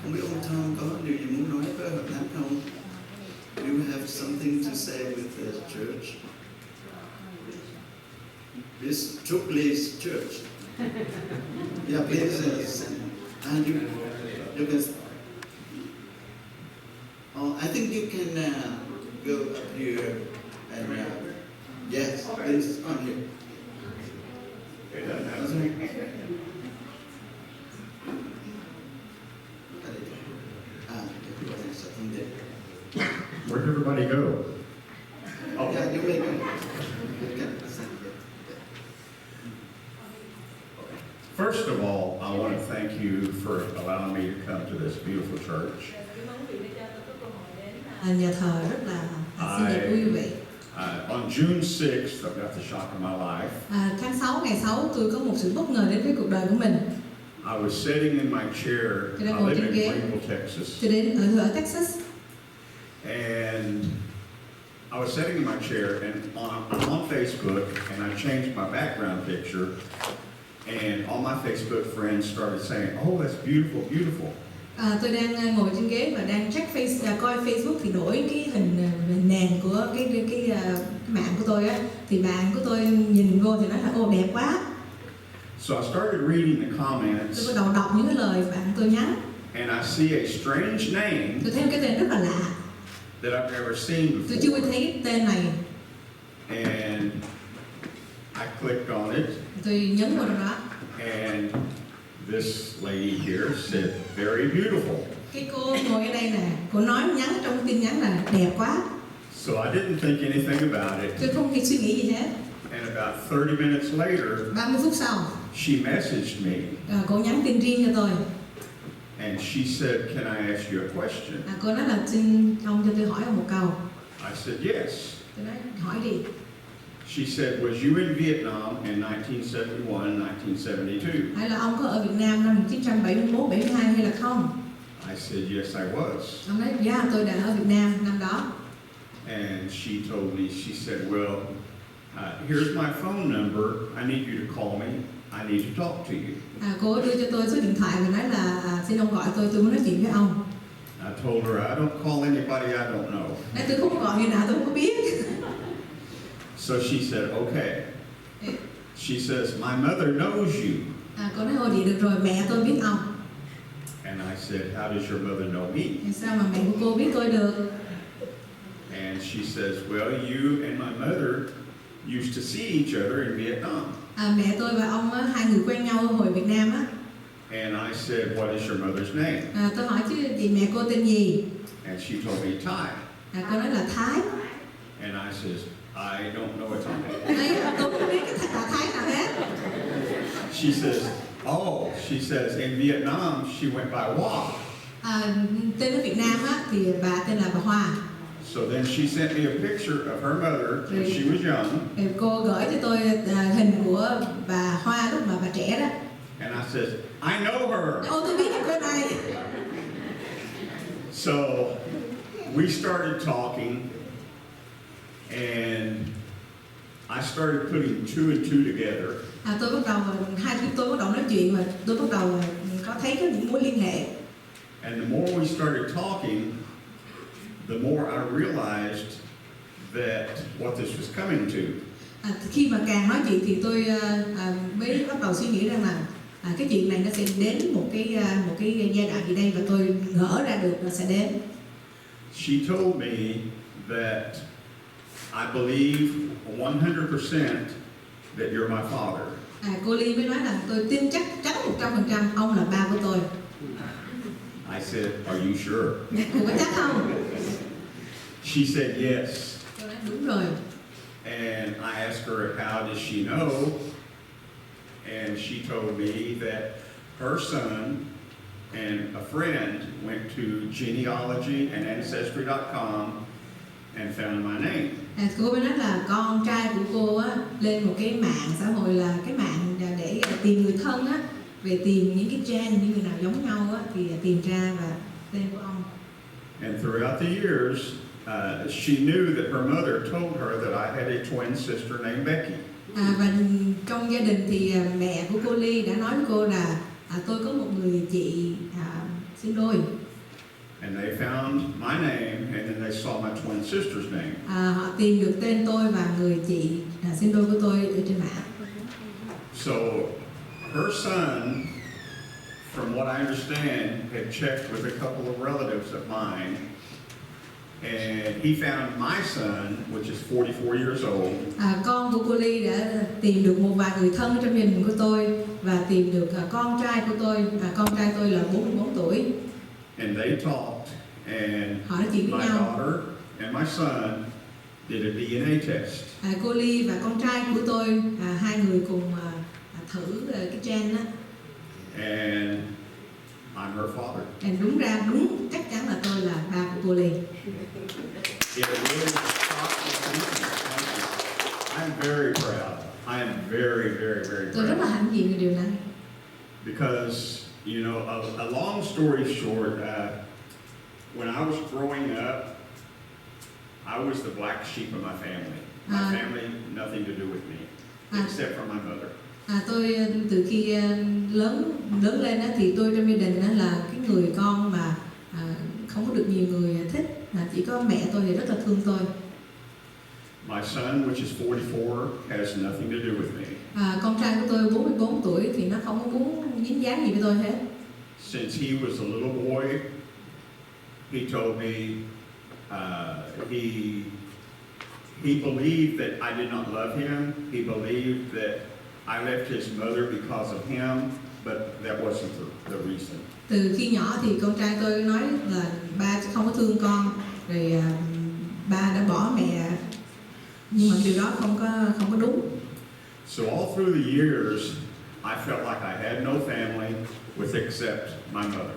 Không biết ông Tom có điều gì muốn nói với hợp tác không? Do you have something to say with the church? This Truc Ly's church. Yeah, please. And you can. Oh, I think you can go up here and yes, please come here. Where'd everybody go? Oh, yeah, you may go. First of all, I want to thank you for allowing me to come to this beautiful church. Nhà thờ rất là xinh đẹp vui vẻ. On June 6th, I got the shock of my life. Tháng 6, ngày 6 tôi có một sự bất ngờ đến với cuộc đời của mình. I was sitting in my chair. I live in Greenville, Texas. Tôi đến ở Texas. And I was sitting in my chair, and I'm on Facebook, and I changed my background picture, and all my Facebook friends started saying, "Oh, that's beautiful, beautiful." Tôi đang ngồi trên ghế và đang check coi Facebook thì đổi cái hình nền của cái mạng của tôi á, thì bạn của tôi nhìn vô thì nói là ô đẹp quá. So I started reading the comments. Tôi bắt đầu đọc những cái lời bạn tôi nhắn. And I see a strange name. Tôi thấy một cái tên rất là lạ. That I've never seen before. Tôi chưa thấy cái tên này. And I clicked on it. Tôi nhấn vào đó. And this lady here said, "Very beautiful." Cái cô ngồi ở đây nè, cô nói nhắn trong tin nhắn là đẹp quá. So I didn't think anything about it. Tôi không hề suy nghĩ gì hết. And about 30 minutes later, 30 phút sau, she messaged me. Cô nhắn tin riêng cho tôi. And she said, "Can I ask you a question?" Cô nói là xin ông cho tôi hỏi ông một câu. I said, "Yes." Tôi nói hỏi đi. She said, "Was you in Vietnam in 1971 and 1972?" Hay là ông có ở Việt Nam năm 1971, 72 hay là không? I said, "Yes, I was." Ông nói, dạ tôi đã ở Việt Nam năm đó. And she told me, she said, "Well, here's my phone number. I need you to call me. I need to talk to you." Cô đưa cho tôi số điện thoại và nói là xin ông gọi tôi muốn nói chuyện với ông. I told her, "I don't call anybody I don't know." Nói tôi không gọi người nào tôi không có biết. So she said, "Okay." She says, "My mother knows you." Cô nói, vậy được rồi, mẹ tôi biết ông. And I said, "How does your mother know me?" Sao mà mẹ của cô biết tôi được? And she says, "Well, you and my mother used to see each other in Vietnam." Mẹ tôi và ông hai người quen nhau ở hồi Việt Nam á. And I said, "What is your mother's name?" Tôi hỏi chứ chị mẹ cô tên gì? And she told me Thai. Cô nói là Thái. And I says, "I don't know a Thai." Tôi không biết cái Thái nào hết. She says, "Oh," she says, "in Vietnam she went by Hoa." Tên ở Việt Nam á thì bà tên là bà Hoa. So then she sent me a picture of her mother when she was young. Cô gửi cho tôi hình của bà Hoa lúc mà bà trẻ đó. And I says, "I know her." Ô, tôi biết cái cô này. So we started talking, and I started putting two and two together. Tôi bắt đầu tôi bắt đầu nói chuyện và tôi bắt đầu có thấy có những mối liên hệ. And the more we started talking, the more I realized that what this was coming to. Khi mà càng nói chuyện thì tôi mới bắt đầu suy nghĩ rằng là cái chuyện này nó sẽ đến một cái giai đoạn gì đây và tôi ngỡ ra được nó sẽ đến. She told me that I believe 100% that you're my father. Cô Ly mới nói rằng tôi tin chắc chắn 100% ông là ba của tôi. I said, "Are you sure?" Cô có chắc không? She said, "Yes." Tôi nói đúng rồi. And I asked her, "How does she know?" And she told me that her son and a friend went to genealogy and ancestry.com and found my name. Cô mới nói là con trai của cô á, lên một cái mạng xã hội là cái mạng để tìm người thân á, về tìm những cái gen những người nào giống nhau á, thì tìm ra và tên của ông. And throughout the years, she knew that her mother told her that I had a twin sister named Becky. Và trong gia đình thì mẹ của cô Ly đã nói với cô là tôi có một người chị sinh đôi. And they found my name, and then they saw my twin sister's name. Họ tìm được tên tôi và người chị sinh đôi của tôi ở trên mạng. So her son, from what I understand, had checked with a couple of relatives of mine, and he found my son, which is 44 years old. Con của cô Ly đã tìm được một vài người thân trong gia đình của tôi và tìm được con trai của tôi. Con trai tôi là 44 tuổi. And they talked, and Họ nói chuyện với my nhau. daughter and my son did a DNA test. Cô Ly và con trai của tôi, hai người cùng thử cái gen á. And I'm her father. Đúng chắc chắn là tôi là ba của cô Ly. It really shocked me. I'm very proud. I am very, very, very Tôi rất là proud. hãnh diện về điều này. Because, you know, a long story short, when I was growing up, I was the black sheep of my family. My family, nothing to do with me, except for my mother. Tôi từ khi lớn lên á, thì tôi trong gia đình á, là cái người con mà không có được nhiều người thích, chỉ có mẹ tôi thì rất là thương tôi. My son, which is 44, has nothing to do with me. Con trai của tôi 44 tuổi thì nó không có muốn dính dáng gì với tôi hết. Since he was a little boy, he told me he believed that I did not love him. He believed that I left his mother because of him, but that wasn't the reason. Từ khi nhỏ thì con trai tôi nói là ba không có thương con, rồi ba đã bỏ mẹ, nhưng mà điều đó không có đúng. So all through the years, I felt like I had no family with except my mother.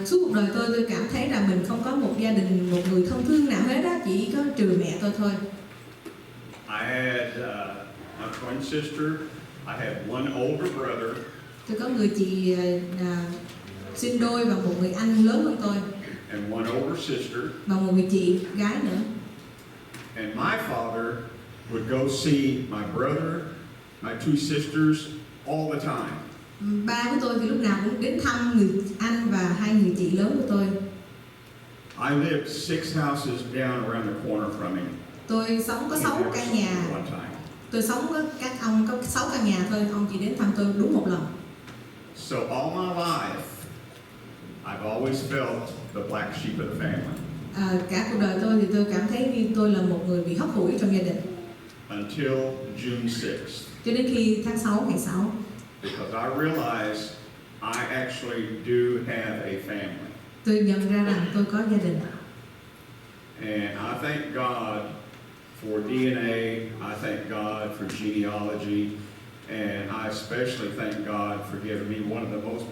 Suốt cuộc đời tôi cảm thấy là mình không có một gia đình, một người thân thương nào hết á, chỉ có trừ mẹ tôi thôi. I had a twin sister. I had one older brother. Tôi có người chị sinh đôi và một người anh lớn hơn tôi. And one older sister. Và một người chị gái nữa. And my father would go see my brother, my two sisters all the time. Ba của tôi thì lúc nào cũng đến thăm người anh và hai người chị lớn của tôi. I lived 6 houses down around the corner from him. Tôi sống có 6 căn nhà. Tôi sống có các ông có 6 căn nhà thôi, ông chỉ đến thăm tôi đúng một lần. So all my life, I've always felt the black sheep of the family. Cả cuộc đời tôi thì tôi cảm thấy như tôi là một người bị hất hủi trong gia đình. Until June 6th. Cho đến khi tháng 6 ngày 6. Because I realized I actually do have a family. Tôi nhận ra rằng tôi có gia đình. And I thank God for DNA. I thank God for genealogy. And I especially thank God for giving me one of the most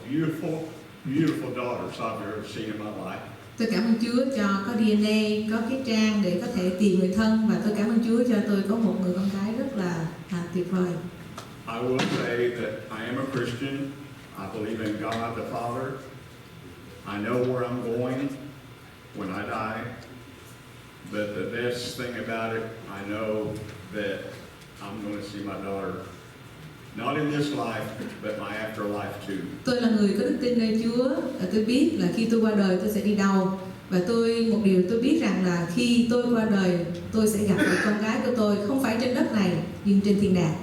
beautiful daughters I've ever seen in my life. Tôi cảm ơn Chúa cho có DNA, có cái trang để có thể tìm người thân, và tôi cảm ơn Chúa cho tôi có một người con gái rất là tuyệt vời. I will say that I am a Christian. I believe in God the Father. I know where I'm going when I die. But the best thing about it, I know that I'm going to see my daughter, not in this life, but my afterlife too. Tôi là người có đức tin nơi Chúa, và tôi biết là khi tôi qua đời tôi sẽ đi đâu. Và một điều tôi biết rằng là khi tôi qua đời, tôi sẽ gặp được con gái của tôi, không phải trên đất này, nhưng trên thiên đàng.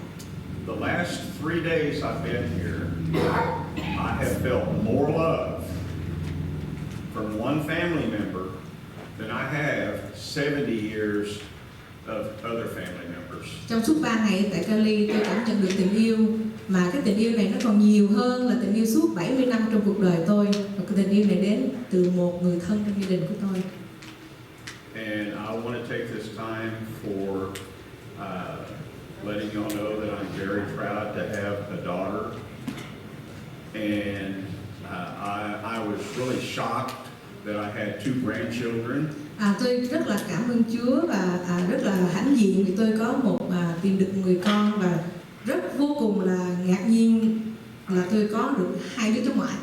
The last 3 days I've been here, I have felt more love from one family member than I have 70 years of other family members. Trong suốt 3 ngày tại Cali, tôi cảm nhận được tình yêu, mà cái tình yêu này nó còn nhiều hơn là tình yêu suốt 70 năm trong cuộc đời tôi. Và cái tình yêu này đến từ một người thân trong gia đình của tôi. And I want to take this time for letting y'all know that I'm very proud to have a daughter. And I was really shocked that I had 2 grandchildren. Tôi rất là cảm ơn Chúa và rất là hãnh diện vì tôi có tìm được một người con, và rất vô cùng là ngạc nhiên là tôi có được 2 đứa cháu ngoại.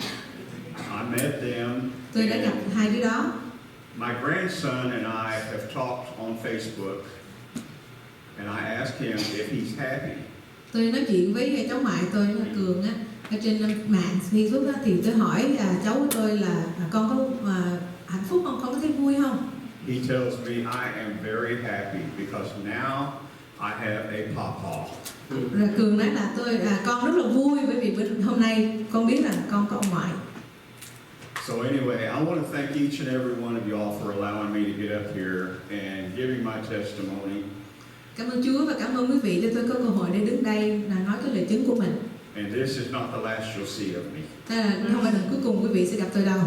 I met them. Tôi đã gặp 2 đứa đó. My grandson and I have talked on Facebook, and I asked him if he's happy. Tôi nói chuyện với cháu ngoại tôi là Cường á, ở trên mạng Facebook á, thì tôi hỏi cháu của tôi là he tells me I am very happy because now I have a pawpaw. Rồi Cường nói là con rất là vui bởi vì hôm nay con biết rằng con có ông ngoại. So anyway, I want to thank each and every one of y'all for allowing me to get up here and giving my testimony. Cảm ơn Chúa và cảm ơn quý vị cho tôi có cơ hội để đứng đây là nói cái lời chứng của mình. And this is not the last you'll see of me. Đây là không phải lần cuối cùng quý vị sẽ gặp tôi đâu.